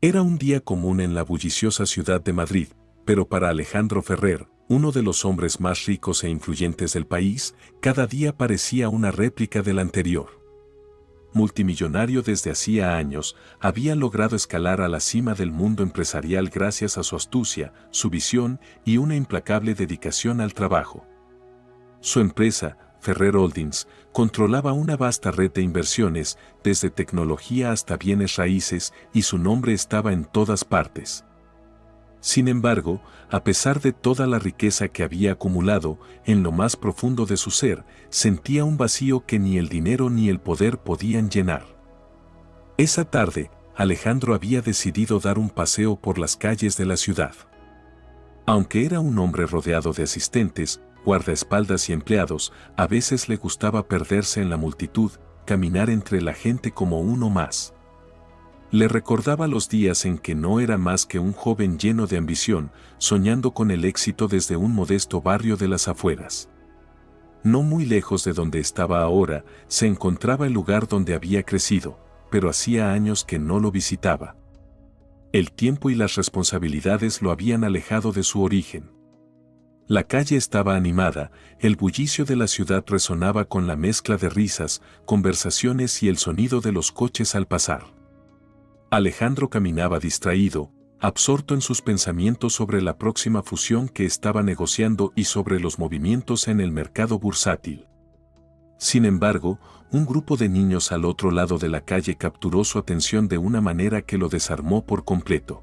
Era un día común en la bulliciosa ciudad de Madrid, pero para Alejandro Ferrer, uno de los hombres más ricos e influyentes del país, cada día parecía una réplica del anterior. Multimillonario desde hacía años, había logrado escalar a la cima del mundo empresarial gracias a su astucia, su visión y una implacable dedicación al trabajo. Su empresa, Ferrer Holdings, controlaba una vasta red de inversiones, desde tecnología hasta bienes raíces, y su nombre estaba en todas partes. Sin embargo, a pesar de toda la riqueza que había acumulado, en lo más profundo de su ser, sentía un vacío que ni el dinero ni el poder podían llenar. Esa tarde, Alejandro había decidido dar un paseo por las calles de la ciudad. Aunque era un hombre rodeado de asistentes, guardaespaldas y empleados, a veces le gustaba perderse en la multitud, caminar entre la gente como uno más. Le recordaba los días en que no era más que un joven lleno de ambición, soñando con el éxito desde un modesto barrio de las afueras. No muy lejos de donde estaba ahora, se encontraba el lugar donde había crecido, pero hacía años que no lo visitaba. El tiempo y las responsabilidades lo habían alejado de su origen. La calle estaba animada, el bullicio de la ciudad resonaba con la mezcla de risas, conversaciones y el sonido de los coches al pasar. Alejandro caminaba distraído, absorto en sus pensamientos sobre la próxima fusión que estaba negociando y sobre los movimientos en el mercado bursátil. Sin embargo, un grupo de niños al otro lado de la calle capturó su atención de una manera que lo desarmó por completo.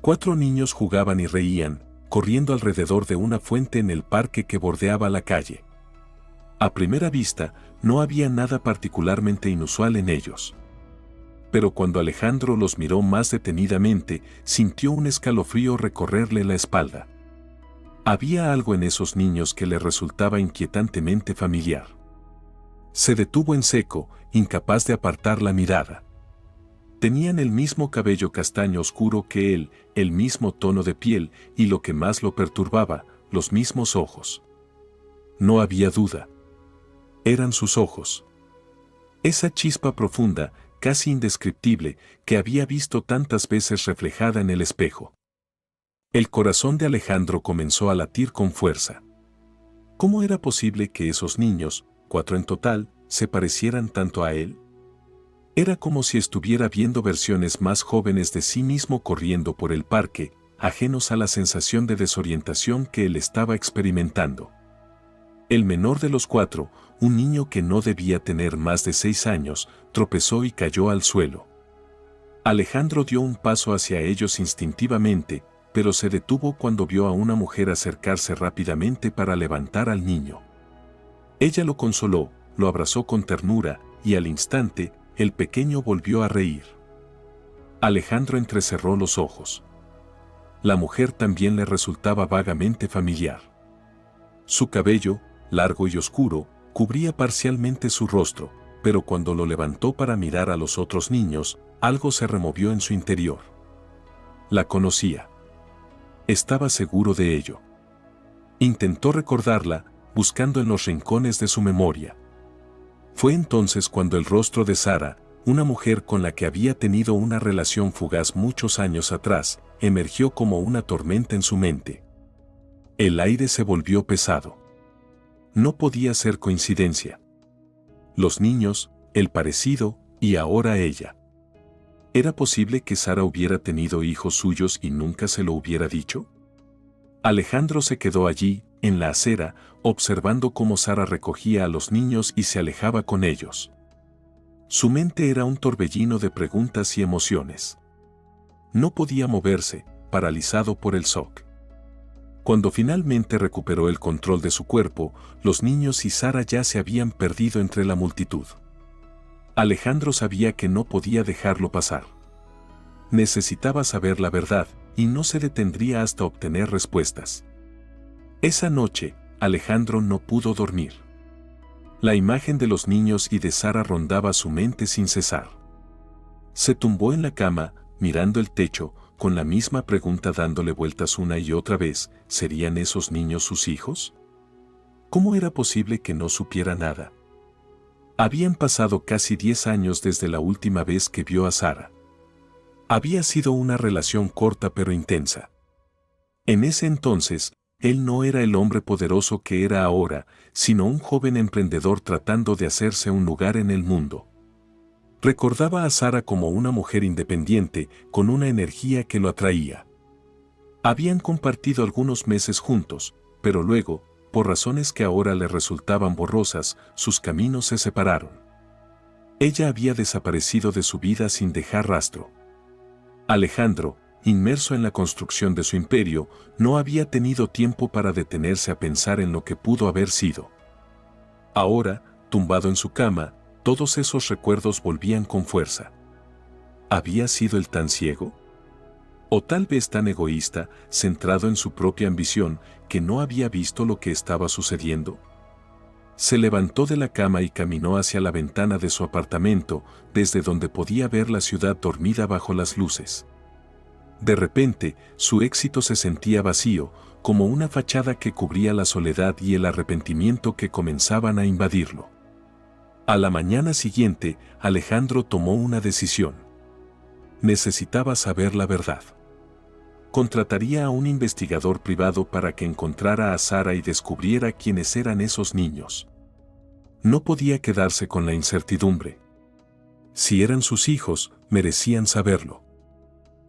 4 niños jugaban y reían, corriendo alrededor de una fuente en el parque que bordeaba la calle. A primera vista, no había nada particularmente inusual en ellos. Pero cuando Alejandro los miró más detenidamente, sintió un escalofrío recorrerle la espalda. Había algo en esos niños que le resultaba inquietantemente familiar. Se detuvo en seco, incapaz de apartar la mirada. Tenían el mismo cabello castaño oscuro que él, el mismo tono de piel y lo que más lo perturbaba, los mismos ojos. No había duda. Eran sus ojos. Esa chispa profunda, casi indescriptible, que había visto tantas veces reflejada en el espejo. El corazón de Alejandro comenzó a latir con fuerza. ¿Cómo era posible que esos niños, 4 en total, se parecieran tanto a él? Era como si estuviera viendo versiones más jóvenes de sí mismo corriendo por el parque, ajenos a la sensación de desorientación que él estaba experimentando. El menor de los 4, un niño que no debía tener más de 6 años, tropezó y cayó al suelo. Alejandro dio un paso hacia ellos instintivamente, pero se detuvo cuando vio a una mujer acercarse rápidamente para levantar al niño. Ella lo consoló, lo abrazó con ternura, y al instante, el pequeño volvió a reír. Alejandro entrecerró los ojos. La mujer también le resultaba vagamente familiar. Su cabello, largo y oscuro, cubría parcialmente su rostro, pero cuando lo levantó para mirar a los otros niños, algo se removió en su interior. La conocía. Estaba seguro de ello. Intentó recordarla, buscando en los rincones de su memoria. Fue entonces cuando el rostro de Sara, una mujer con la que había tenido una relación fugaz muchos años atrás, emergió como una tormenta en su mente. El aire se volvió pesado. No podía ser coincidencia. Los niños, el parecido, y ahora ella. ¿Era posible que Sara hubiera tenido hijos suyos y nunca se lo hubiera dicho? Alejandro se quedó allí, en la acera, observando cómo Sara recogía a los niños y se alejaba con ellos. Su mente era un torbellino de preguntas y emociones. No podía moverse, paralizado por el shock. Cuando finalmente recuperó el control de su cuerpo, los niños y Sara ya se habían perdido entre la multitud. Alejandro sabía que no podía dejarlo pasar. Necesitaba saber la verdad, y no se detendría hasta obtener respuestas. Esa noche, Alejandro no pudo dormir. La imagen de los niños y de Sara rondaba su mente sin cesar. Se tumbó en la cama, mirando el techo, con la misma pregunta dándole vueltas una y otra vez: ¿serían esos niños sus hijos? ¿Cómo era posible que no supiera nada? Habían pasado casi 10 años desde la última vez que vio a Sara. Había sido una relación corta pero intensa. En ese entonces, él no era el hombre poderoso que era ahora, sino un joven emprendedor tratando de hacerse un lugar en el mundo. Recordaba a Sara como una mujer independiente, con una energía que lo atraía. Habían compartido algunos meses juntos, pero luego, por razones que ahora le resultaban borrosas, sus caminos se separaron. Ella había desaparecido de su vida sin dejar rastro. Alejandro, inmerso en la construcción de su imperio, no había tenido tiempo para detenerse a pensar en lo que pudo haber sido. Ahora, tumbado en su cama, todos esos recuerdos volvían con fuerza. ¿Había sido él tan ciego? O tal vez tan egoísta, centrado en su propia ambición, que no había visto lo que estaba sucediendo. Se levantó de la cama y caminó hacia la ventana de su apartamento, desde donde podía ver la ciudad dormida bajo las luces. De repente, su éxito se sentía vacío, como una fachada que cubría la soledad y el arrepentimiento que comenzaban a invadirlo. A la mañana siguiente, Alejandro tomó una decisión. Necesitaba saber la verdad. Contrataría a un investigador privado para que encontrara a Sara y descubriera quiénes eran esos niños. No podía quedarse con la incertidumbre. Si eran sus hijos, merecían saberlo.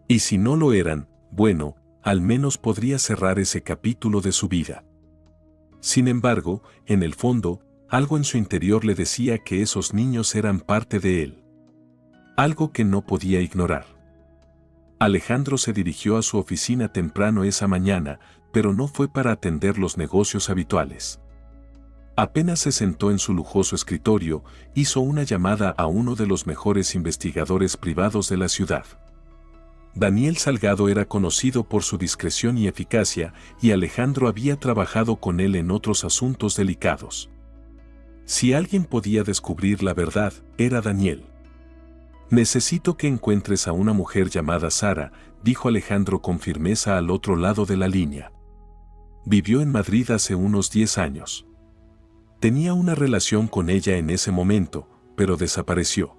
Y si no lo eran, bueno, al menos podría cerrar ese capítulo de su vida. Sin embargo, en el fondo, algo en su interior le decía que esos niños eran parte de él. Algo que no podía ignorar. Alejandro se dirigió a su oficina temprano esa mañana, pero no fue para atender los negocios habituales. Apenas se sentó en su lujoso escritorio, hizo una llamada a uno de los mejores investigadores privados de la ciudad. Daniel Salgado era conocido por su discreción y eficacia, y Alejandro había trabajado con él en otros asuntos delicados. Si alguien podía descubrir la verdad, era Daniel. «Necesito que encuentres a una mujer llamada Sara», dijo Alejandro con firmeza al otro lado de la línea. Vivió en Madrid hace unos 10 años. Tenía una relación con ella en ese momento, pero desapareció.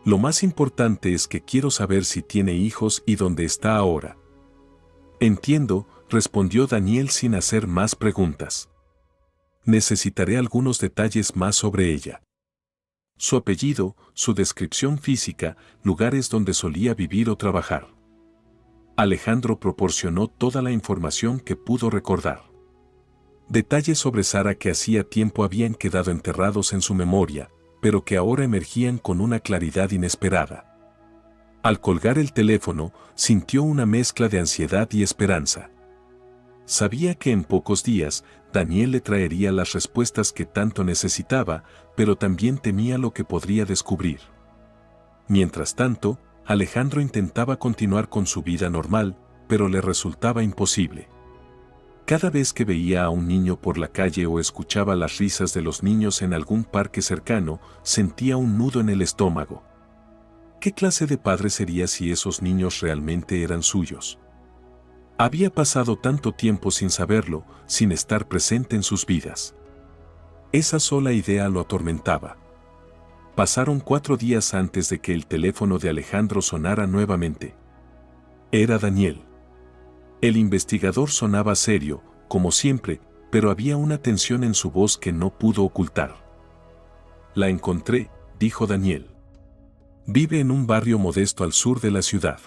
Lo más importante es que quiero saber si tiene hijos y dónde está ahora. Entiendo, respondió Daniel sin hacer más preguntas. Necesitaré algunos detalles más sobre ella. Su apellido, su descripción física, lugares donde solía vivir o trabajar. Alejandro proporcionó toda la información que pudo recordar. Detalles sobre Sara que hacía tiempo habían quedado enterrados en su memoria, pero que ahora emergían con una claridad inesperada. Al colgar el teléfono, sintió una mezcla de ansiedad y esperanza. Sabía que en pocos días, Daniel le traería las respuestas que tanto necesitaba, pero también temía lo que podría descubrir. Mientras tanto, Alejandro intentaba continuar con su vida normal, pero le resultaba imposible. Cada vez que veía a un niño por la calle o escuchaba las risas de los niños en algún parque cercano, sentía un nudo en el estómago. ¿Qué clase de padre sería si esos niños realmente eran suyos? Había pasado tanto tiempo sin saberlo, sin estar presente en sus vidas. Esa sola idea lo atormentaba. Pasaron 4 días antes de que el teléfono de Alejandro sonara nuevamente. Era Daniel. El investigador sonaba serio, como siempre, pero había una tensión en su voz que no pudo ocultar. «La encontré», dijo Daniel. «Vive en un barrio modesto al sur de la ciudad.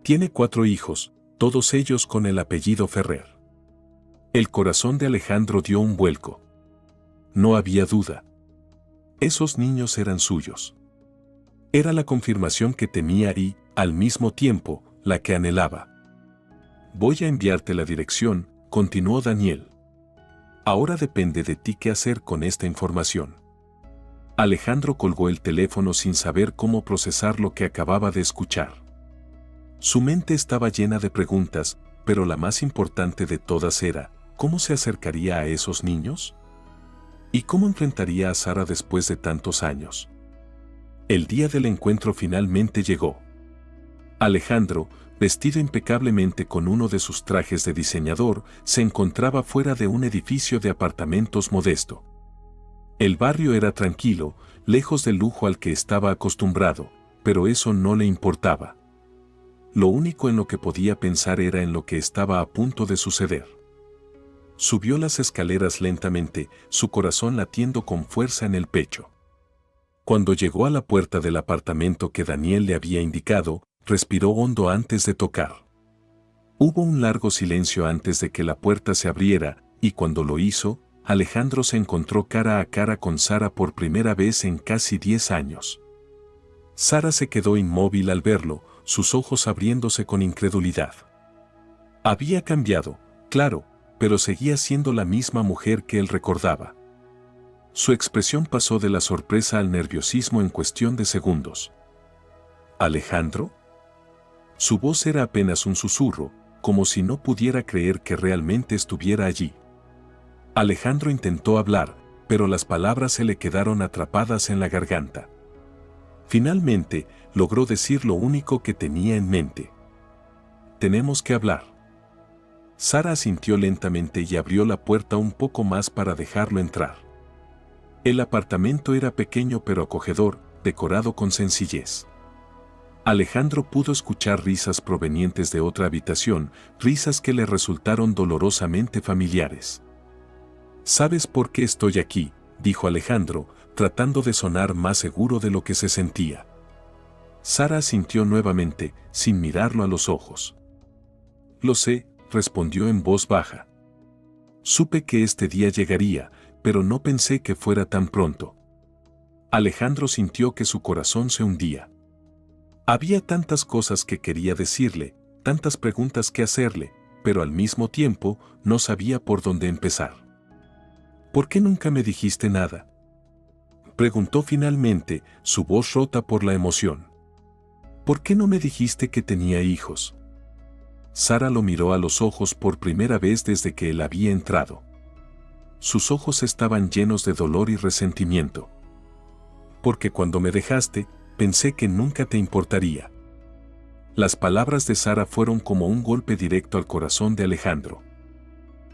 Tiene 4 hijos, todos ellos con el apellido Ferrer». El corazón de Alejandro dio un vuelco. No había duda. Esos niños eran suyos. Era la confirmación que temía y, al mismo tiempo, la que anhelaba. «Voy a enviarte la dirección», continuó Daniel. «Ahora depende de ti qué hacer con esta información». Alejandro colgó el teléfono sin saber cómo procesar lo que acababa de escuchar. Su mente estaba llena de preguntas, pero la más importante de todas era, ¿cómo se acercaría a esos niños? ¿Y cómo enfrentaría a Sara después de tantos años? El día del encuentro finalmente llegó. Alejandro, vestido impecablemente con uno de sus trajes de diseñador, se encontraba fuera de un edificio de apartamentos modesto. El barrio era tranquilo, lejos del lujo al que estaba acostumbrado, pero eso no le importaba. Lo único en lo que podía pensar era en lo que estaba a punto de suceder. Subió las escaleras lentamente, su corazón latiendo con fuerza en el pecho. Cuando llegó a la puerta del apartamento que Daniel le había indicado, respiró hondo antes de tocar. Hubo un largo silencio antes de que la puerta se abriera, y cuando lo hizo, Alejandro se encontró cara a cara con Sara por primera vez en casi 10 años. Sara se quedó inmóvil al verlo, sus ojos abriéndose con incredulidad. Había cambiado, claro, pero seguía siendo la misma mujer que él recordaba. Su expresión pasó de la sorpresa al nerviosismo en cuestión de segundos. ¿Alejandro? Su voz era apenas un susurro, como si no pudiera creer que realmente estuviera allí. Alejandro intentó hablar, pero las palabras se le quedaron atrapadas en la garganta. Finalmente, logró decir lo único que tenía en mente. «Tenemos que hablar». Sara asintió lentamente y abrió la puerta un poco más para dejarlo entrar. El apartamento era pequeño pero acogedor, decorado con sencillez. Alejandro pudo escuchar risas provenientes de otra habitación, risas que le resultaron dolorosamente familiares. «¿Sabes por qué estoy aquí?», dijo Alejandro, tratando de sonar más seguro de lo que se sentía. Sara asintió nuevamente, sin mirarlo a los ojos. «Lo sé», respondió en voz baja. «Supe que este día llegaría, pero no pensé que fuera tan pronto». Alejandro sintió que su corazón se hundía. Había tantas cosas que quería decirle, tantas preguntas que hacerle, pero al mismo tiempo no sabía por dónde empezar. «¿Por qué nunca me dijiste nada?», preguntó finalmente, su voz rota por la emoción. «¿Por qué no me dijiste que tenía hijos?». Sara lo miró a los ojos por primera vez desde que él había entrado. Sus ojos estaban llenos de dolor y resentimiento. «Porque cuando me dejaste, pensé que nunca te importaría». Las palabras de Sara fueron como un golpe directo al corazón de Alejandro.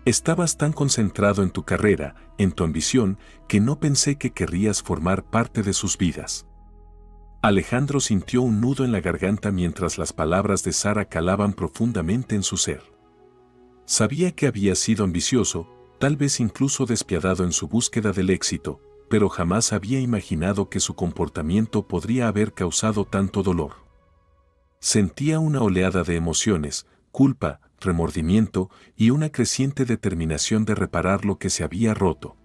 «Estabas tan concentrado en tu carrera, en tu ambición, que no pensé que querrías formar parte de sus vidas». Alejandro sintió un nudo en la garganta mientras las palabras de Sara calaban profundamente en su ser. Sabía que había sido ambicioso, tal vez incluso despiadado en su búsqueda del éxito, pero jamás había imaginado que su comportamiento podría haber causado tanto dolor. Sentía una oleada de emociones, culpa, remordimiento y una creciente determinación de reparar lo que se había roto.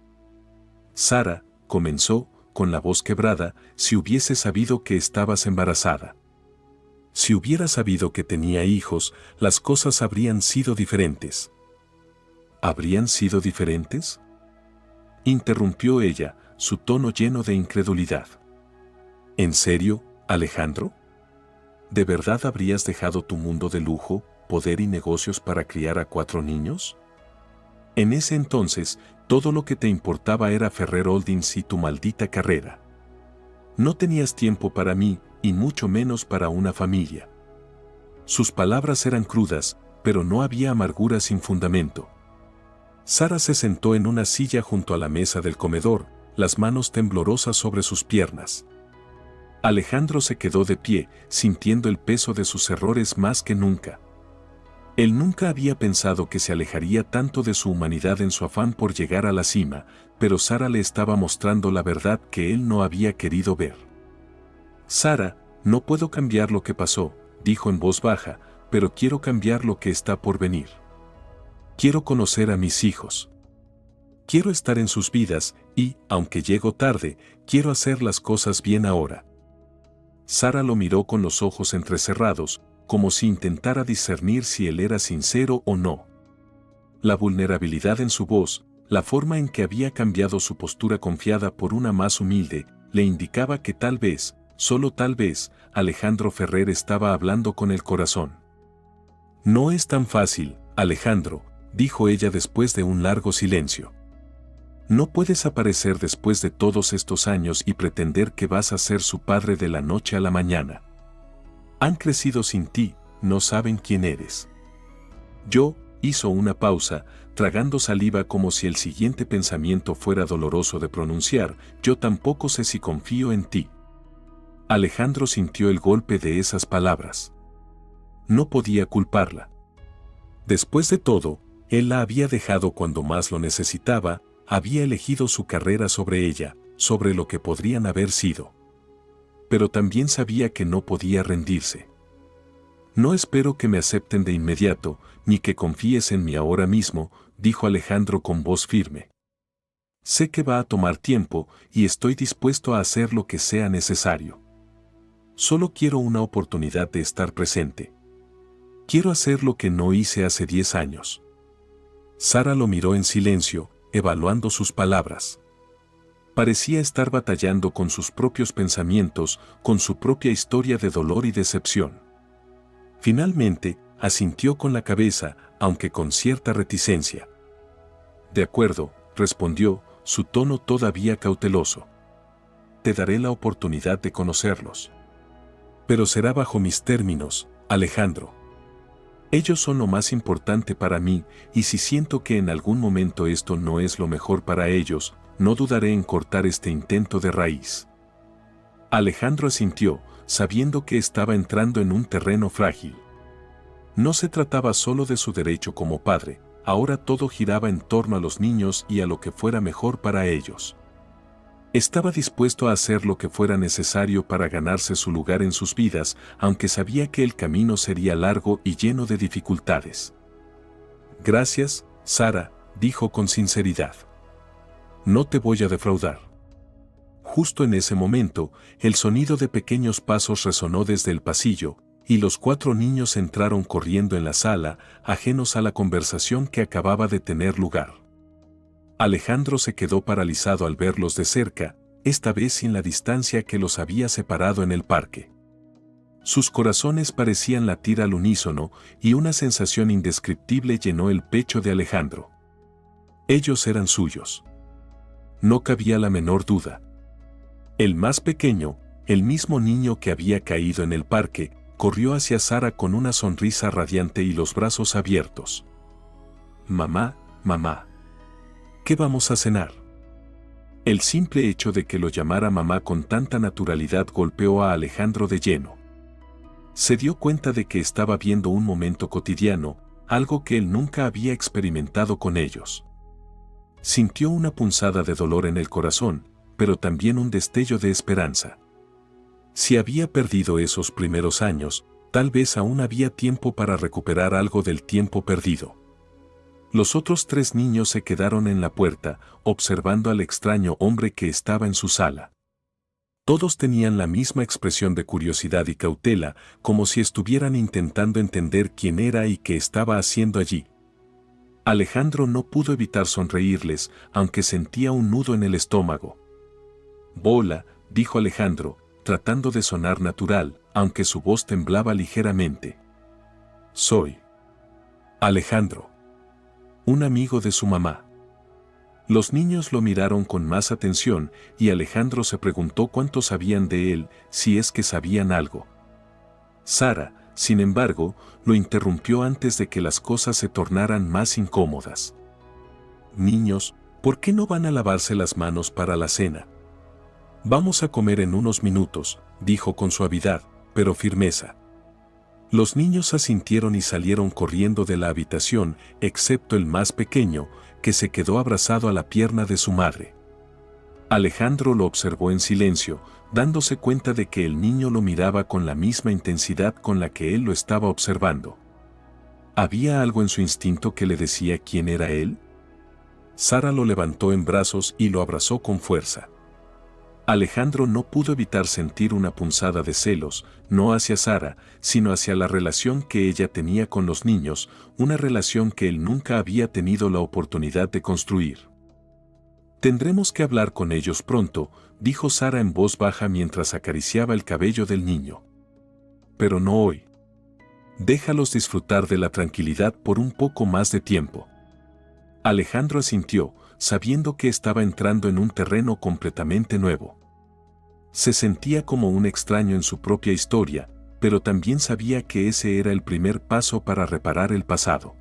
«Sara», comenzó, con la voz quebrada, «si hubiese sabido que estabas embarazada. Si hubiera sabido que tenía hijos, las cosas habrían sido diferentes». «¿Habrían sido diferentes?», interrumpió ella, su tono lleno de incredulidad. «¿En serio, Alejandro? ¿De verdad habrías dejado tu mundo de lujo, poder y negocios para criar a 4 niños? En ese entonces, todo lo que te importaba era Ferrer Holdings y tu maldita carrera. No tenías tiempo para mí, y mucho menos para una familia». Sus palabras eran crudas, pero no había amargura sin fundamento. Sara se sentó en una silla junto a la mesa del comedor, las manos temblorosas sobre sus piernas. Alejandro se quedó de pie, sintiendo el peso de sus errores más que nunca. Él nunca había pensado que se alejaría tanto de su humanidad en su afán por llegar a la cima, pero Sara le estaba mostrando la verdad que él no había querido ver. «Sara, no puedo cambiar lo que pasó», dijo en voz baja, «pero quiero cambiar lo que está por venir. Quiero conocer a mis hijos. Quiero estar en sus vidas y, aunque llego tarde, quiero hacer las cosas bien ahora». Sara lo miró con los ojos entrecerrados, como si intentara discernir si él era sincero o no. La vulnerabilidad en su voz, la forma en que había cambiado su postura confiada por una más humilde, le indicaba que tal vez, solo tal vez, Alejandro Ferrer estaba hablando con el corazón. «No es tan fácil, Alejandro», dijo ella después de un largo silencio. «No puedes aparecer después de todos estos años y pretender que vas a ser su padre de la noche a la mañana. Han crecido sin ti, no saben quién eres». «Yo», hizo una pausa, tragando saliva como si el siguiente pensamiento fuera doloroso de pronunciar, «yo tampoco sé si confío en ti». Alejandro sintió el golpe de esas palabras. No podía culparla. Después de todo, él la había dejado cuando más lo necesitaba, había elegido su carrera sobre ella, sobre lo que podrían haber sido. Pero también sabía que no podía rendirse. No espero que me acepten de inmediato, ni que confíes en mí ahora mismo, dijo Alejandro con voz firme. Sé que va a tomar tiempo y estoy dispuesto a hacer lo que sea necesario. Solo quiero una oportunidad de estar presente. Quiero hacer lo que no hice hace 10 años. Sara lo miró en silencio, evaluando sus palabras. Parecía estar batallando con sus propios pensamientos, con su propia historia de dolor y decepción. Finalmente, asintió con la cabeza, aunque con cierta reticencia. De acuerdo, respondió, su tono todavía cauteloso. Te daré la oportunidad de conocerlos. Pero será bajo mis términos, Alejandro. Ellos son lo más importante para mí, y si siento que en algún momento esto no es lo mejor para ellos, no dudaré en cortar este intento de raíz. Alejandro asintió, sabiendo que estaba entrando en un terreno frágil. No se trataba solo de su derecho como padre, ahora todo giraba en torno a los niños y a lo que fuera mejor para ellos. Estaba dispuesto a hacer lo que fuera necesario para ganarse su lugar en sus vidas, aunque sabía que el camino sería largo y lleno de dificultades. Gracias, Sara, dijo con sinceridad. No te voy a defraudar. Justo en ese momento, el sonido de pequeños pasos resonó desde el pasillo, y los 4 niños entraron corriendo en la sala, ajenos a la conversación que acababa de tener lugar. Alejandro se quedó paralizado al verlos de cerca, esta vez sin la distancia que los había separado en el parque. Sus corazones parecían latir al unísono y una sensación indescriptible llenó el pecho de Alejandro. Ellos eran suyos. No cabía la menor duda. El más pequeño, el mismo niño que había caído en el parque, corrió hacia Sara con una sonrisa radiante y los brazos abiertos. Mamá, mamá. ¿Qué vamos a cenar? El simple hecho de que lo llamara mamá con tanta naturalidad golpeó a Alejandro de lleno. Se dio cuenta de que estaba viendo un momento cotidiano, algo que él nunca había experimentado con ellos. Sintió una punzada de dolor en el corazón, pero también un destello de esperanza. Si había perdido esos primeros años, tal vez aún había tiempo para recuperar algo del tiempo perdido. Los otros 3 niños se quedaron en la puerta, observando al extraño hombre que estaba en su sala. Todos tenían la misma expresión de curiosidad y cautela, como si estuvieran intentando entender quién era y qué estaba haciendo allí. Alejandro no pudo evitar sonreírles, aunque sentía un nudo en el estómago. «Bola», dijo Alejandro, tratando de sonar natural, aunque su voz temblaba ligeramente. «Soy Alejandro, un amigo de su mamá». Los niños lo miraron con más atención y Alejandro se preguntó cuánto sabían de él, si es que sabían algo. Sara, sin embargo, lo interrumpió antes de que las cosas se tornaran más incómodas. «Niños, ¿por qué no van a lavarse las manos para la cena? Vamos a comer en unos minutos», dijo con suavidad, pero firmeza. Los niños asintieron y salieron corriendo de la habitación, excepto el más pequeño, que se quedó abrazado a la pierna de su madre. Alejandro lo observó en silencio, dándose cuenta de que el niño lo miraba con la misma intensidad con la que él lo estaba observando. ¿Había algo en su instinto que le decía quién era él? Sara lo levantó en brazos y lo abrazó con fuerza. Alejandro no pudo evitar sentir una punzada de celos, no hacia Sara, sino hacia la relación que ella tenía con los niños, una relación que él nunca había tenido la oportunidad de construir. «Tendremos que hablar con ellos pronto», dijo Sara en voz baja mientras acariciaba el cabello del niño. «Pero no hoy. Déjalos disfrutar de la tranquilidad por un poco más de tiempo». Alejandro asintió, sabiendo que estaba entrando en un terreno completamente nuevo. Se sentía como un extraño en su propia historia, pero también sabía que ese era el primer paso para reparar el pasado.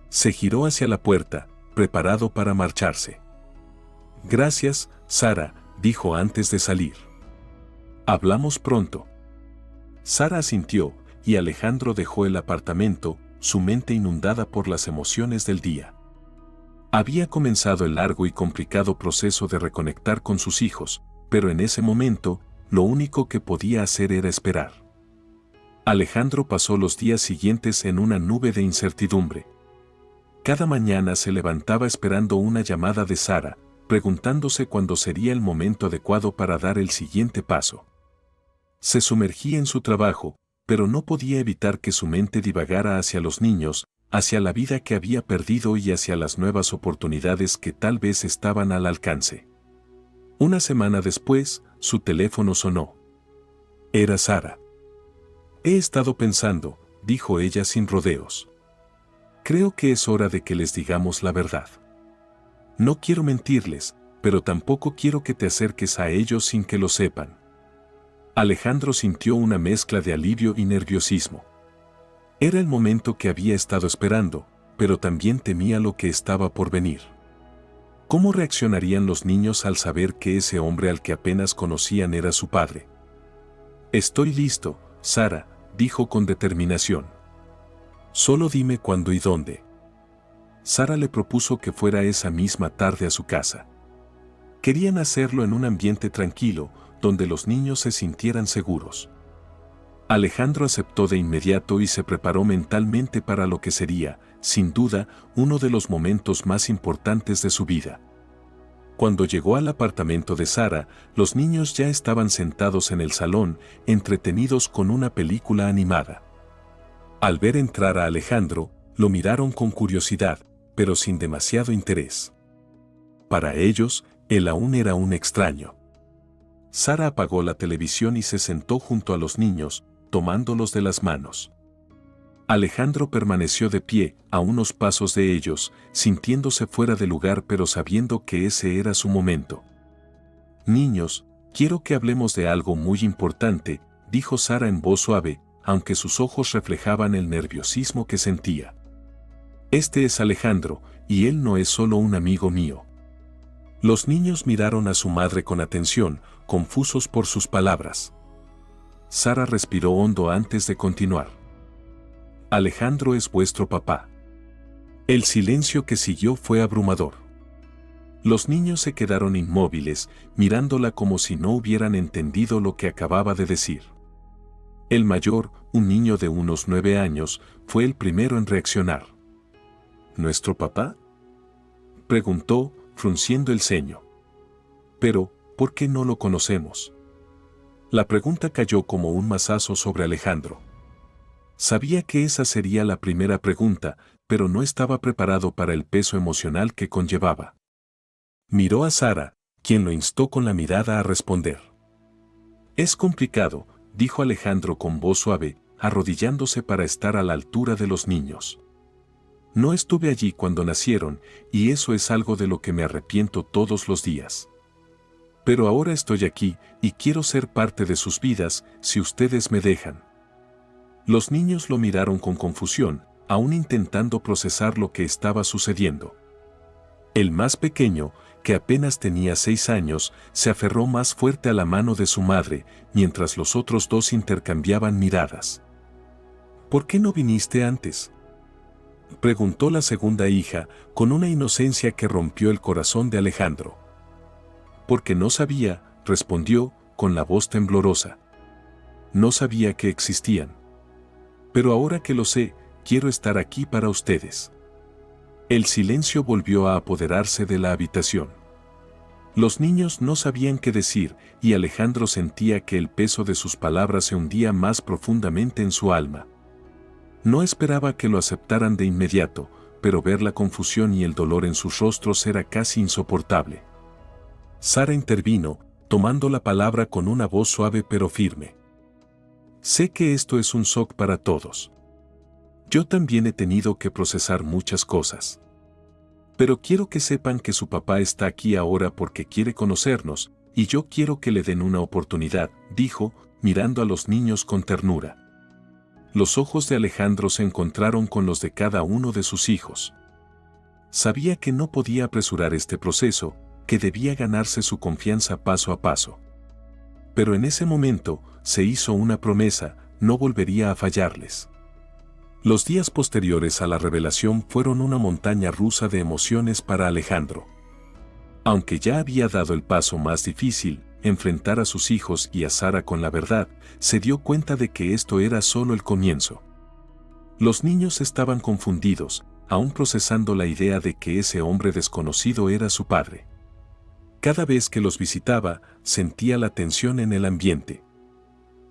Se giró hacia la puerta, preparado para marcharse. «Gracias, Sara», dijo antes de salir. Hablamos pronto. Sara asintió, y Alejandro dejó el apartamento, su mente inundada por las emociones del día. Había comenzado el largo y complicado proceso de reconectar con sus hijos, pero en ese momento, lo único que podía hacer era esperar. Alejandro pasó los días siguientes en una nube de incertidumbre. Cada mañana se levantaba esperando una llamada de Sara, preguntándose cuándo sería el momento adecuado para dar el siguiente paso. Se sumergía en su trabajo, pero no podía evitar que su mente divagara hacia los niños, hacia la vida que había perdido y hacia las nuevas oportunidades que tal vez estaban al alcance. Una semana después, su teléfono sonó. Era Sara. He estado pensando, dijo ella sin rodeos. Creo que es hora de que les digamos la verdad. No quiero mentirles, pero tampoco quiero que te acerques a ellos sin que lo sepan. Alejandro sintió una mezcla de alivio y nerviosismo. Era el momento que había estado esperando, pero también temía lo que estaba por venir. ¿Cómo reaccionarían los niños al saber que ese hombre al que apenas conocían era su padre? Estoy listo, Sara, dijo con determinación. Solo dime cuándo y dónde. Sara le propuso que fuera esa misma tarde a su casa. Querían hacerlo en un ambiente tranquilo, donde los niños se sintieran seguros. Alejandro aceptó de inmediato y se preparó mentalmente para lo que sería, sin duda, uno de los momentos más importantes de su vida. Cuando llegó al apartamento de Sara, los niños ya estaban sentados en el salón, entretenidos con una película animada. Al ver entrar a Alejandro, lo miraron con curiosidad, pero sin demasiado interés. Para ellos, él aún era un extraño. Sara apagó la televisión y se sentó junto a los niños, tomándolos de las manos. Alejandro permaneció de pie, a unos pasos de ellos, sintiéndose fuera de lugar pero sabiendo que ese era su momento. Niños, quiero que hablemos de algo muy importante, dijo Sara en voz suave, aunque sus ojos reflejaban el nerviosismo que sentía. Este es Alejandro, y él no es solo un amigo mío. Los niños miraron a su madre con atención, confusos por sus palabras. Sara respiró hondo antes de continuar. Alejandro es vuestro papá. El silencio que siguió fue abrumador. Los niños se quedaron inmóviles, mirándola como si no hubieran entendido lo que acababa de decir. El mayor, un niño de unos 9 años, fue el primero en reaccionar. ¿Nuestro papá?, preguntó, frunciendo el ceño. Pero, ¿por qué no lo conocemos? La pregunta cayó como un mazazo sobre Alejandro. Sabía que esa sería la primera pregunta, pero no estaba preparado para el peso emocional que conllevaba. Miró a Sara, quien lo instó con la mirada a responder. Es complicado, dijo Alejandro con voz suave, arrodillándose para estar a la altura de los niños. No estuve allí cuando nacieron, y eso es algo de lo que me arrepiento todos los días. Pero ahora estoy aquí, y quiero ser parte de sus vidas, si ustedes me dejan. Los niños lo miraron con confusión, aún intentando procesar lo que estaba sucediendo. El más pequeño, que apenas tenía 6 años, se aferró más fuerte a la mano de su madre, mientras los otros dos intercambiaban miradas. ¿Por qué no viniste antes?, preguntó la segunda hija, con una inocencia que rompió el corazón de Alejandro. Porque no sabía, respondió, con la voz temblorosa. No sabía que existían. Pero ahora que lo sé, quiero estar aquí para ustedes. El silencio volvió a apoderarse de la habitación. Los niños no sabían qué decir, y Alejandro sentía que el peso de sus palabras se hundía más profundamente en su alma. No esperaba que lo aceptaran de inmediato, pero ver la confusión y el dolor en sus rostros era casi insoportable. Sara intervino, tomando la palabra con una voz suave pero firme. Sé que esto es un shock para todos. Yo también he tenido que procesar muchas cosas. Pero quiero que sepan que su papá está aquí ahora porque quiere conocernos, y yo quiero que le den una oportunidad, dijo, mirando a los niños con ternura. Los ojos de Alejandro se encontraron con los de cada uno de sus hijos. Sabía que no podía apresurar este proceso, que debía ganarse su confianza paso a paso. Pero en ese momento, se hizo una promesa, no volvería a fallarles. Los días posteriores a la revelación fueron una montaña rusa de emociones para Alejandro. Aunque ya había dado el paso más difícil, enfrentar a sus hijos y a Sara con la verdad, se dio cuenta de que esto era solo el comienzo. Los niños estaban confundidos, aún procesando la idea de que ese hombre desconocido era su padre. Cada vez que los visitaba, sentía la tensión en el ambiente.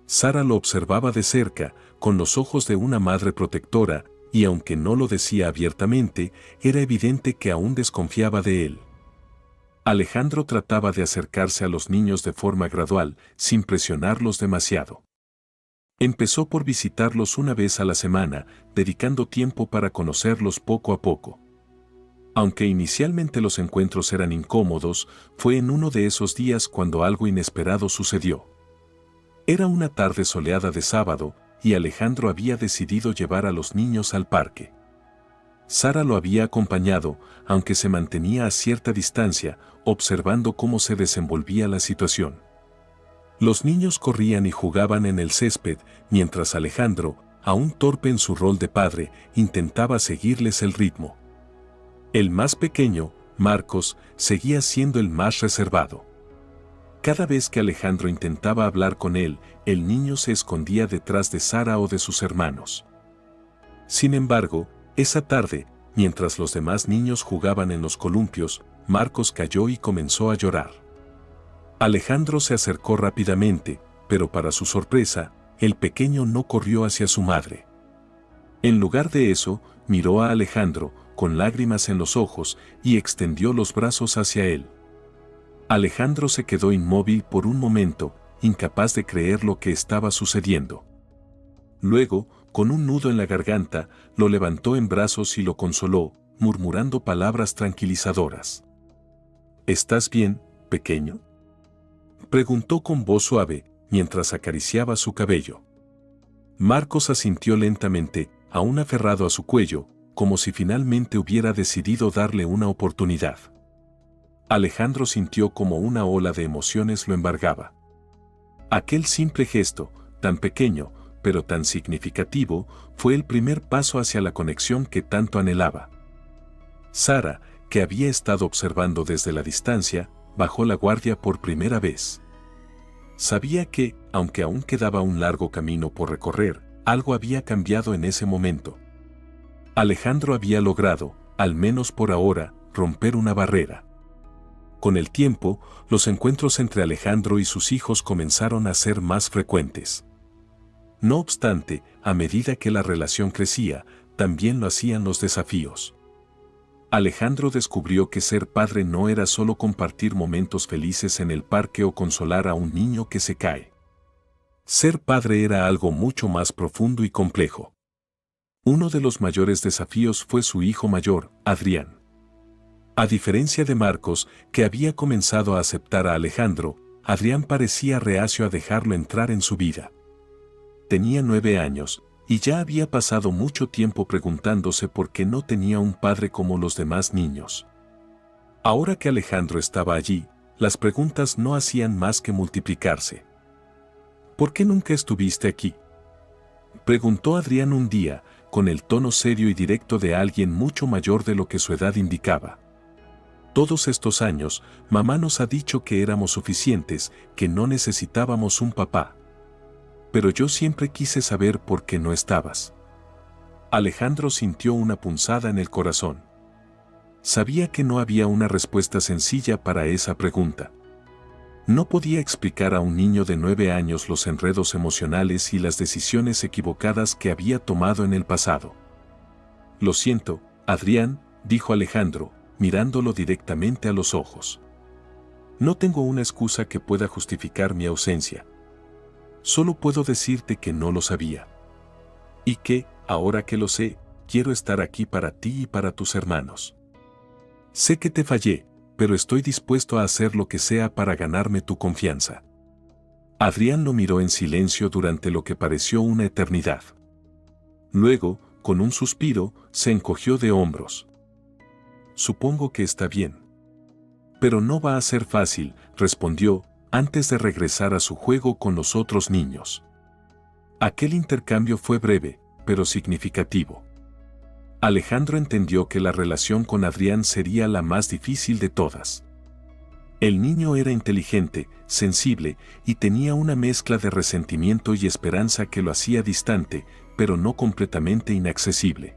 Sara lo observaba de cerca, con los ojos de una madre protectora, y aunque no lo decía abiertamente, era evidente que aún desconfiaba de él. Alejandro trataba de acercarse a los niños de forma gradual, sin presionarlos demasiado. Empezó por visitarlos una vez a la semana, dedicando tiempo para conocerlos poco a poco. Aunque inicialmente los encuentros eran incómodos, fue en uno de esos días cuando algo inesperado sucedió. Era una tarde soleada de sábado, y Alejandro había decidido llevar a los niños al parque. Sara lo había acompañado, aunque se mantenía a cierta distancia, observando cómo se desenvolvía la situación. Los niños corrían y jugaban en el césped, mientras Alejandro, aún torpe en su rol de padre, intentaba seguirles el ritmo. El más pequeño, Marcos, seguía siendo el más reservado. Cada vez que Alejandro intentaba hablar con él, el niño se escondía detrás de Sara o de sus hermanos. Sin embargo, esa tarde, mientras los demás niños jugaban en los columpios, Marcos cayó y comenzó a llorar. Alejandro se acercó rápidamente, pero para su sorpresa, el pequeño no corrió hacia su madre. En lugar de eso, miró a Alejandro, con lágrimas en los ojos, y extendió los brazos hacia él. Alejandro se quedó inmóvil por un momento, incapaz de creer lo que estaba sucediendo. Luego, con un nudo en la garganta, lo levantó en brazos y lo consoló, murmurando palabras tranquilizadoras. ¿Estás bien, pequeño?, preguntó con voz suave, mientras acariciaba su cabello. Marcos asintió lentamente, aún aferrado a su cuello, como si finalmente hubiera decidido darle una oportunidad. Alejandro sintió como una ola de emociones lo embargaba. Aquel simple gesto, tan pequeño, pero tan significativo, fue el primer paso hacia la conexión que tanto anhelaba. Sara, que había estado observando desde la distancia, bajó la guardia por primera vez. Sabía que, aunque aún quedaba un largo camino por recorrer, algo había cambiado en ese momento. Alejandro había logrado, al menos por ahora, romper una barrera. Con el tiempo, los encuentros entre Alejandro y sus hijos comenzaron a ser más frecuentes. No obstante, a medida que la relación crecía, también lo hacían los desafíos. Alejandro descubrió que ser padre no era solo compartir momentos felices en el parque o consolar a un niño que se cae. Ser padre era algo mucho más profundo y complejo. Uno de los mayores desafíos fue su hijo mayor, Adrián. A diferencia de Marcos, que había comenzado a aceptar a Alejandro, Adrián parecía reacio a dejarlo entrar en su vida. Tenía 9 años, y ya había pasado mucho tiempo preguntándose por qué no tenía un padre como los demás niños. Ahora que Alejandro estaba allí, las preguntas no hacían más que multiplicarse. ¿Por qué nunca estuviste aquí?, preguntó Adrián un día, con el tono serio y directo de alguien mucho mayor de lo que su edad indicaba. Todos estos años, mamá nos ha dicho que éramos suficientes, que no necesitábamos un papá. Pero yo siempre quise saber por qué no estabas. Alejandro sintió una punzada en el corazón. Sabía que no había una respuesta sencilla para esa pregunta. No podía explicar a un niño de 9 años los enredos emocionales y las decisiones equivocadas que había tomado en el pasado. Lo siento, Adrián, dijo Alejandro, mirándolo directamente a los ojos. No tengo una excusa que pueda justificar mi ausencia. Solo puedo decirte que no lo sabía. Y que, ahora que lo sé, quiero estar aquí para ti y para tus hermanos. Sé que te fallé, pero estoy dispuesto a hacer lo que sea para ganarme tu confianza. Adrián lo miró en silencio durante lo que pareció una eternidad. Luego, con un suspiro, se encogió de hombros. Supongo que está bien. Pero no va a ser fácil, respondió, antes de regresar a su juego con los otros niños. Aquel intercambio fue breve, pero significativo. Alejandro entendió que la relación con Adrián sería la más difícil de todas. El niño era inteligente, sensible y tenía una mezcla de resentimiento y esperanza que lo hacía distante, pero no completamente inaccesible.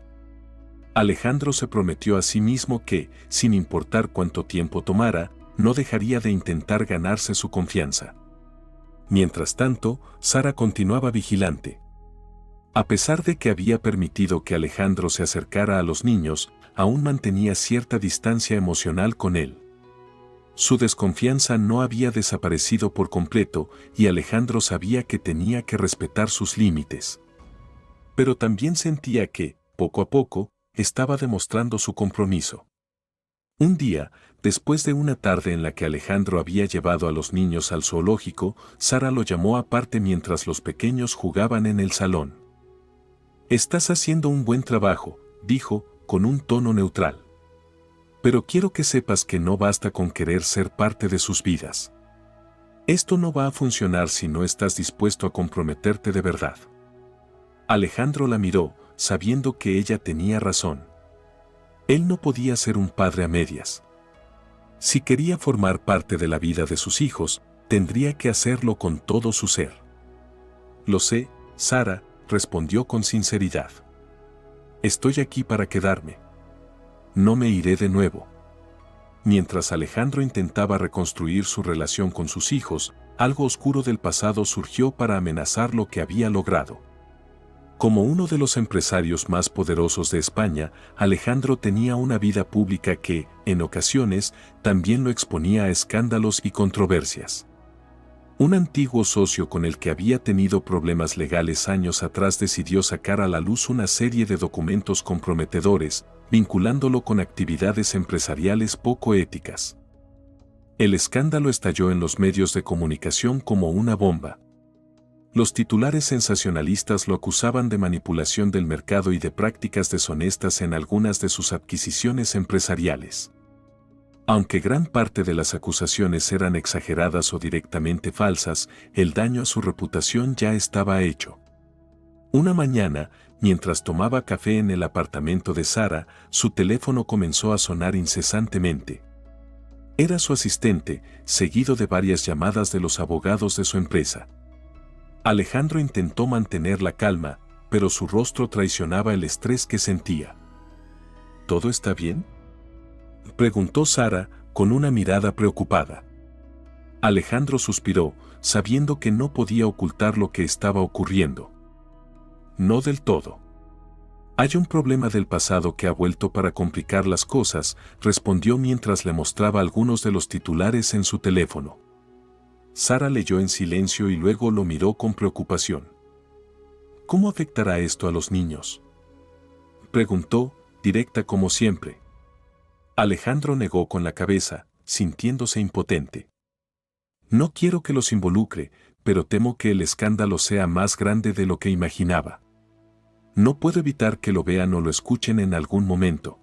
Alejandro se prometió a sí mismo que, sin importar cuánto tiempo tomara, no dejaría de intentar ganarse su confianza. Mientras tanto, Sara continuaba vigilante. A pesar de que había permitido que Alejandro se acercara a los niños, aún mantenía cierta distancia emocional con él. Su desconfianza no había desaparecido por completo y Alejandro sabía que tenía que respetar sus límites. Pero también sentía que, poco a poco, estaba demostrando su compromiso. Un día, después de una tarde en la que Alejandro había llevado a los niños al zoológico, Sara lo llamó aparte mientras los pequeños jugaban en el salón. «Estás haciendo un buen trabajo», dijo, con un tono neutral. «Pero quiero que sepas que no basta con querer ser parte de sus vidas. Esto no va a funcionar si no estás dispuesto a comprometerte de verdad». Alejandro la miró, sabiendo que ella tenía razón. Él no podía ser un padre a medias. Si quería formar parte de la vida de sus hijos, tendría que hacerlo con todo su ser. «Lo sé, Sara», respondió con sinceridad. «Estoy aquí para quedarme. No me iré de nuevo». Mientras Alejandro intentaba reconstruir su relación con sus hijos, algo oscuro del pasado surgió para amenazar lo que había logrado. Como uno de los empresarios más poderosos de España, Alejandro tenía una vida pública que, en ocasiones, también lo exponía a escándalos y controversias. Un antiguo socio con el que había tenido problemas legales años atrás decidió sacar a la luz una serie de documentos comprometedores, vinculándolo con actividades empresariales poco éticas. El escándalo estalló en los medios de comunicación como una bomba. Los titulares sensacionalistas lo acusaban de manipulación del mercado y de prácticas deshonestas en algunas de sus adquisiciones empresariales. Aunque gran parte de las acusaciones eran exageradas o directamente falsas, el daño a su reputación ya estaba hecho. Una mañana, mientras tomaba café en el apartamento de Sara, su teléfono comenzó a sonar incesantemente. Era su asistente, seguido de varias llamadas de los abogados de su empresa. Alejandro intentó mantener la calma, pero su rostro traicionaba el estrés que sentía. ¿Todo está bien?, preguntó Sara, con una mirada preocupada. Alejandro suspiró, sabiendo que no podía ocultar lo que estaba ocurriendo. No del todo. Hay un problema del pasado que ha vuelto para complicar las cosas, respondió mientras le mostraba algunos de los titulares en su teléfono. Sara leyó en silencio y luego lo miró con preocupación. ¿Cómo afectará esto a los niños?, preguntó, directa como siempre. Alejandro negó con la cabeza, sintiéndose impotente. No quiero que los involucre, pero temo que el escándalo sea más grande de lo que imaginaba. No puedo evitar que lo vean o lo escuchen en algún momento.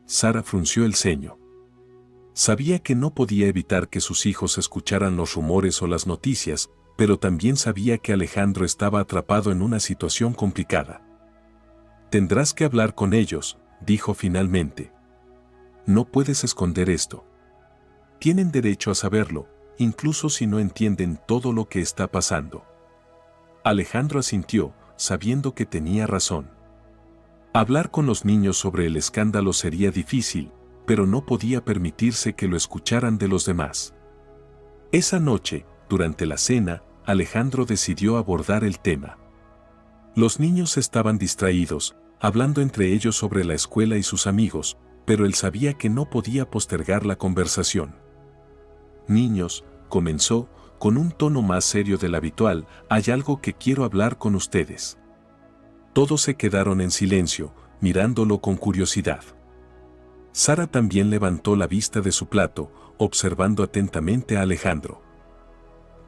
Sara frunció el ceño. Sabía que no podía evitar que sus hijos escucharan los rumores o las noticias, pero también sabía que Alejandro estaba atrapado en una situación complicada. Tendrás que hablar con ellos, dijo finalmente. No puedes esconder esto. Tienen derecho a saberlo, incluso si no entienden todo lo que está pasando. Alejandro asintió, sabiendo que tenía razón. Hablar con los niños sobre el escándalo sería difícil, pero no podía permitirse que lo escucharan de los demás. Esa noche, durante la cena, Alejandro decidió abordar el tema. Los niños estaban distraídos, hablando entre ellos sobre la escuela y sus amigos, pero él sabía que no podía postergar la conversación. «Niños», comenzó, con un tono más serio del habitual, «hay algo que quiero hablar con ustedes». Todos se quedaron en silencio, mirándolo con curiosidad. Sara también levantó la vista de su plato, observando atentamente a Alejandro.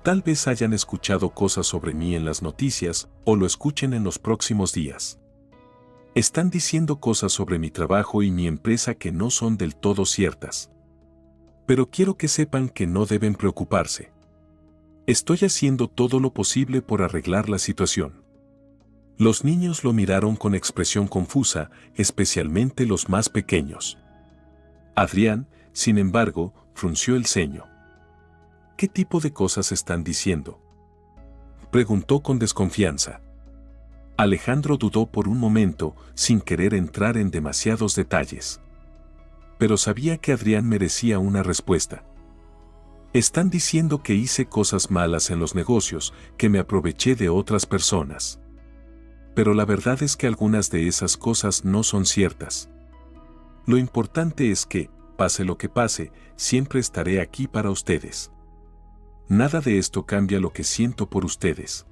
Tal vez hayan escuchado cosas sobre mí en las noticias, o lo escuchen en los próximos días. Están diciendo cosas sobre mi trabajo y mi empresa que no son del todo ciertas. Pero quiero que sepan que no deben preocuparse. Estoy haciendo todo lo posible por arreglar la situación. Los niños lo miraron con expresión confusa, especialmente los más pequeños. Adrián, sin embargo, frunció el ceño. ¿Qué tipo de cosas están diciendo?, preguntó con desconfianza. Alejandro dudó por un momento, sin querer entrar en demasiados detalles. Pero sabía que Adrián merecía una respuesta. Están diciendo que hice cosas malas en los negocios, que me aproveché de otras personas. Pero la verdad es que algunas de esas cosas no son ciertas. Lo importante es que, pase lo que pase, siempre estaré aquí para ustedes. Nada de esto cambia lo que siento por ustedes.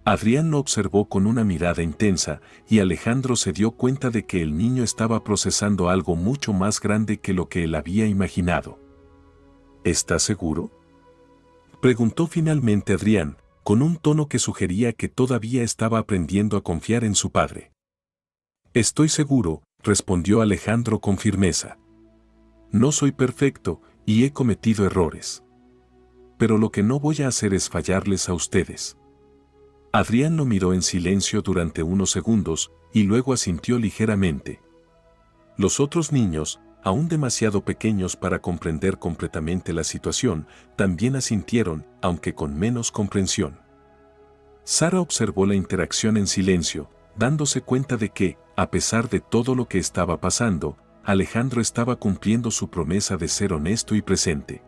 Adrián lo observó con una mirada intensa y Alejandro se dio cuenta de que el niño estaba procesando algo mucho más grande que lo que él había imaginado. ¿Estás seguro?, preguntó finalmente Adrián, con un tono que sugería que todavía estaba aprendiendo a confiar en su padre. Estoy seguro, respondió Alejandro con firmeza. No soy perfecto y he cometido errores. Pero lo que no voy a hacer es fallarles a ustedes. Adrián lo miró en silencio durante unos segundos y luego asintió ligeramente. Los otros niños, aún demasiado pequeños para comprender completamente la situación, también asintieron, aunque con menos comprensión. Sara observó la interacción en silencio, dándose cuenta de que, a pesar de todo lo que estaba pasando, Alejandro estaba cumpliendo su promesa de ser honesto y presente.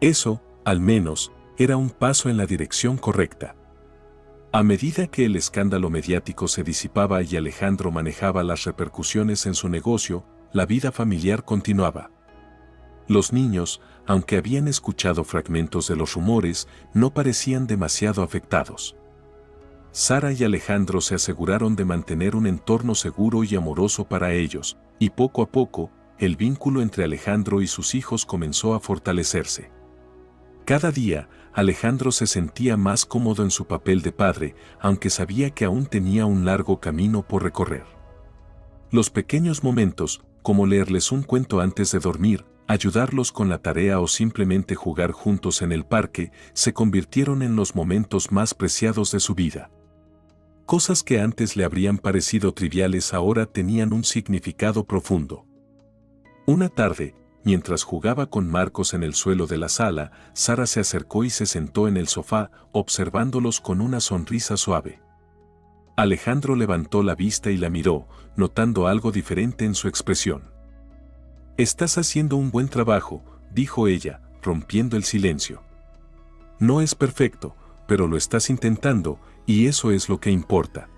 Eso, al menos, era un paso en la dirección correcta. A medida que el escándalo mediático se disipaba y Alejandro manejaba las repercusiones en su negocio, la vida familiar continuaba. Los niños, aunque habían escuchado fragmentos de los rumores, no parecían demasiado afectados. Sara y Alejandro se aseguraron de mantener un entorno seguro y amoroso para ellos, y poco a poco, el vínculo entre Alejandro y sus hijos comenzó a fortalecerse. Cada día, Alejandro se sentía más cómodo en su papel de padre, aunque sabía que aún tenía un largo camino por recorrer. Los pequeños momentos, como leerles un cuento antes de dormir, ayudarlos con la tarea o simplemente jugar juntos en el parque, se convirtieron en los momentos más preciados de su vida. Cosas que antes le habrían parecido triviales ahora tenían un significado profundo. Una tarde, mientras jugaba con Marcos en el suelo de la sala, Sara se acercó y se sentó en el sofá, observándolos con una sonrisa suave. Alejandro levantó la vista y la miró, notando algo diferente en su expresión. «Estás haciendo un buen trabajo», dijo ella, rompiendo el silencio. «No es perfecto, pero lo estás intentando, y eso es lo que importa».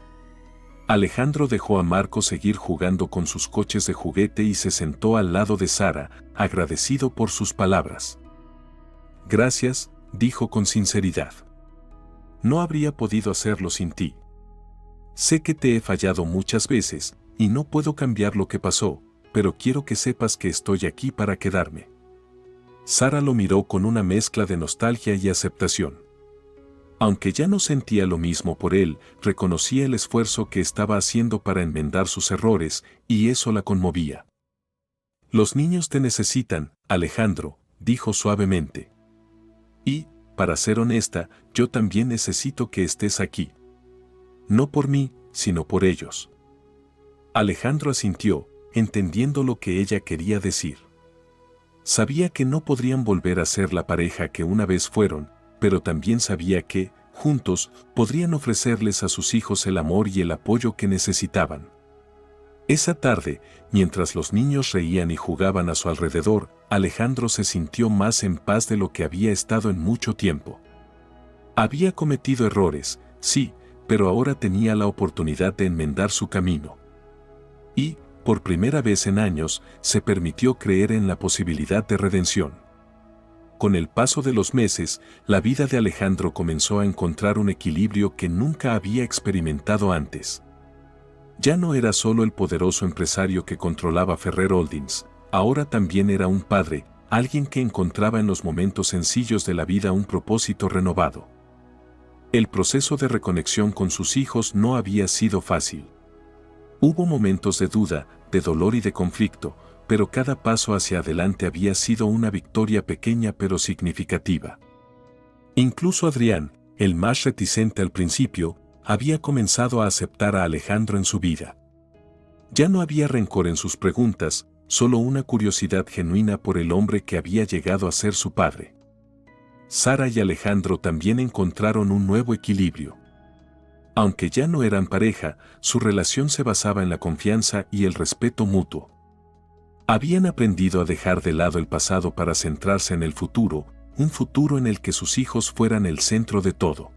Alejandro dejó a Marcos seguir jugando con sus coches de juguete y se sentó al lado de Sara, agradecido por sus palabras. «Gracias», dijo con sinceridad. «No habría podido hacerlo sin ti. Sé que te he fallado muchas veces, y no puedo cambiar lo que pasó, pero quiero que sepas que estoy aquí para quedarme». Sara lo miró con una mezcla de nostalgia y aceptación. Aunque ya no sentía lo mismo por él, reconocía el esfuerzo que estaba haciendo para enmendar sus errores, y eso la conmovía. «Los niños te necesitan, Alejandro», dijo suavemente. «Y, para ser honesta, yo también necesito que estés aquí. No por mí, sino por ellos». Alejandro asintió, entendiendo lo que ella quería decir. Sabía que no podrían volver a ser la pareja que una vez fueron, pero también sabía que, juntos, podrían ofrecerles a sus hijos el amor y el apoyo que necesitaban. Esa tarde, mientras los niños reían y jugaban a su alrededor, Alejandro se sintió más en paz de lo que había estado en mucho tiempo. Había cometido errores, sí, pero ahora tenía la oportunidad de enmendar su camino. Y, por primera vez en años, se permitió creer en la posibilidad de redención. Con el paso de los meses, la vida de Alejandro comenzó a encontrar un equilibrio que nunca había experimentado antes. Ya no era solo el poderoso empresario que controlaba Ferrer Holdings, ahora también era un padre, alguien que encontraba en los momentos sencillos de la vida un propósito renovado. El proceso de reconexión con sus hijos no había sido fácil. Hubo momentos de duda, de dolor y de conflicto, pero cada paso hacia adelante había sido una victoria pequeña pero significativa. Incluso Adrián, el más reticente al principio, había comenzado a aceptar a Alejandro en su vida. Ya no había rencor en sus preguntas, solo una curiosidad genuina por el hombre que había llegado a ser su padre. Sara y Alejandro también encontraron un nuevo equilibrio. Aunque ya no eran pareja, su relación se basaba en la confianza y el respeto mutuo. Habían aprendido a dejar de lado el pasado para centrarse en el futuro, un futuro en el que sus hijos fueran el centro de todo.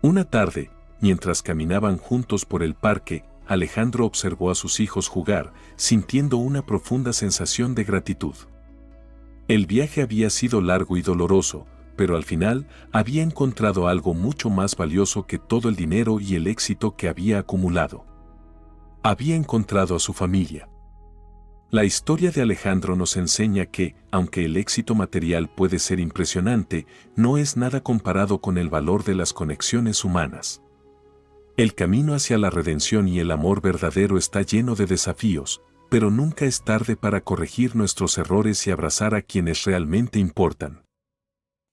Una tarde, mientras caminaban juntos por el parque, Alejandro observó a sus hijos jugar, sintiendo una profunda sensación de gratitud. El viaje había sido largo y doloroso, pero al final había encontrado algo mucho más valioso que todo el dinero y el éxito que había acumulado. Había encontrado a su familia. La historia de Alejandro nos enseña que, aunque el éxito material puede ser impresionante, no es nada comparado con el valor de las conexiones humanas. El camino hacia la redención y el amor verdadero está lleno de desafíos, pero nunca es tarde para corregir nuestros errores y abrazar a quienes realmente importan.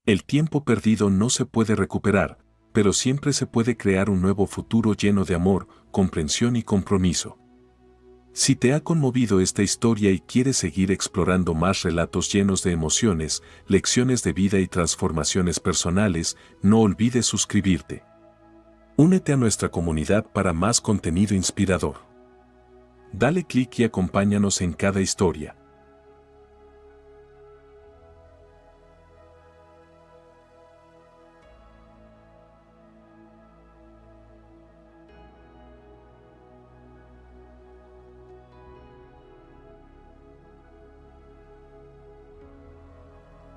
El tiempo perdido no se puede recuperar, pero siempre se puede crear un nuevo futuro lleno de amor, comprensión y compromiso. Si te ha conmovido esta historia y quieres seguir explorando más relatos llenos de emociones, lecciones de vida y transformaciones personales, no olvides suscribirte. Únete a nuestra comunidad para más contenido inspirador. Dale clic y acompáñanos en cada historia.